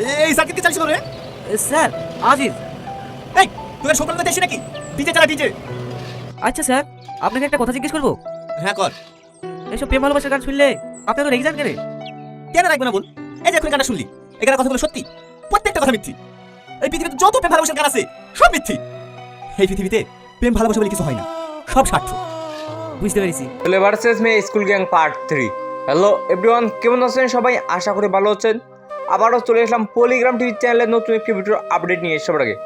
এই সার্কিট কি চালিয়েছিল রে? স্যার আজিজ। এই তোদের সকাল থেকে এসে নাকি ডিজে চালা ডিজে? আচ্ছা স্যার, আপনাকে একটা কথা জিজ্ঞেস করবো। হ্যাঁ কর। এইসব প্রেম ভালোবাসার গান শুনলে আপনার তো রেগে যান কেন? কেন রাখবে না বল? এই যে এখন গানটা শুনলি, এই গানের কথাগুলো সত্যি, প্রত্যেকটা কথা মিথ্যি। এই পৃথিবীতে যত প্রেম ভালোবাসার গান আছে সব মিথ্যি। এই পৃথিবীতে প্রেম ভালোবাসা বলে কিছু হয় না, সব স্বার্থ। বুঝতে পেরেছি। চলে ভার্সেস মে school gang part 3। Hello everyone, কেমন আছেন সবাই? আশা করি ভালো আছেন। আবারও চলে আসলাম পলিগ্রাম টিভি চ্যানেলের নতুন একটি ভিডিওর আপডেট নিয়ে। সবার আগে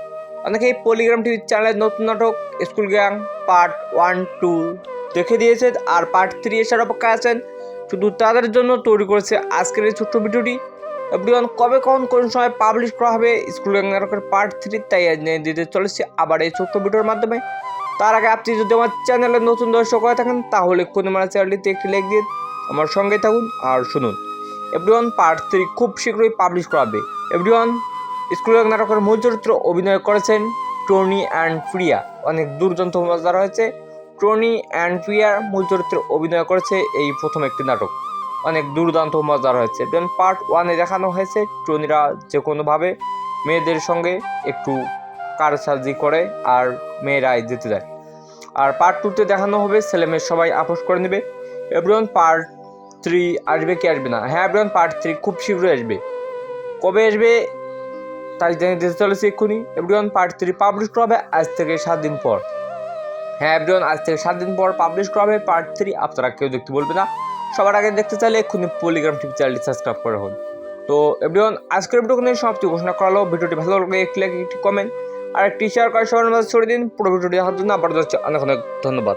অনেকে এই পলিগ্রাম টিভি চ্যানেলের নতুন নাটক স্কুল গ্যাং পার্ট 1-2 দেখে দিয়েছেন, আর পার্ট 3 এসার অপেক্ষায় আছেন। শুধু তাদের জন্য তৈরি করেছে আজকের এই ছোট্ট ভিডিওটি। এভরিওয়ান, কবে কোন সময় পাবলিশ করা হবে স্কুল গ্যাং নাটকের পার্ট 3, তাই নিয়ে দিতে চলেছে আবার এই ছোট্ট ভিডিওর মাধ্যমে। তার আগে আপনি যদি আমার চ্যানেলে নতুন দর্শক হয়ে থাকেন তাহলে কোনো আমার চ্যানেলটিতে একটি লাইক দিয়ে আমার সঙ্গে থাকুন আর শুনুন। এভরিওয়ান, পার্ট 3 খুব শীঘ্রই পাবলিশ করা হবে। এভরিওয়ান, স্কুল গ্যাং নাটকের মূল চরিত্র অভিনয় করেছেন টনি অ্যান্ড প্রিয়া। অনেক দুর্দান্ত মজাদার হয়েছে। টনি অ্যান্ড প্রিয়ার মূল চরিত্রে অভিনয় করেছে এই প্রথম একটি নাটক, অনেক দুর্দান্ত মজাদার হয়েছে। এভরিওয়ান, পার্ট 1-এ দেখানো হয়েছে টনিরা যে কোনোভাবে মেয়েদের সঙ্গে একটু কারসাজি করে আর মেয়েরাই জিতে যায়। আর পার্ট 2-তে দেখানো হবে ছেলেমেয়ে সবাই আপোষ করে নেবে। এভরিওয়ান, পার্ট 3 আসবে কি আসবে না? হ্যাঁ এভরিওয়ান, পার্ট 3 খুব শীঘ্রই আসবে। কবে আসবে তাই জানিয়ে দিতে চলেছি এক্ষুনি। এভরিওয়ান, পার্ট 3 পাবলিশ করা হবে আজ থেকে 7 দিন পর। হ্যাঁ এভরিওয়ান, আজ থেকে 7 দিন পর পাবলিশ করা হবে পার্ট 3। আপনারা কেউ দেখতে বলবে না। সবার আগে দেখতে চাইলে এক্ষুনি পলিগ্রাম টিভি চ্যানেলটি সাবস্ক্রাইব করে হন। তো এভরিওয়ান, আজকের ভিডিও নিয়ে সমাপ্তি ঘোষণা করা হলো। ভিডিওটি ভালো লাগলে একটি লাইক, একটি কমেন্ট আর একটি শেয়ার করে সবার মাঝে ছড়িয়ে দিন। পুরো ভিডিওটি দেখার জন্য আবার অনেক অনেক ধন্যবাদ।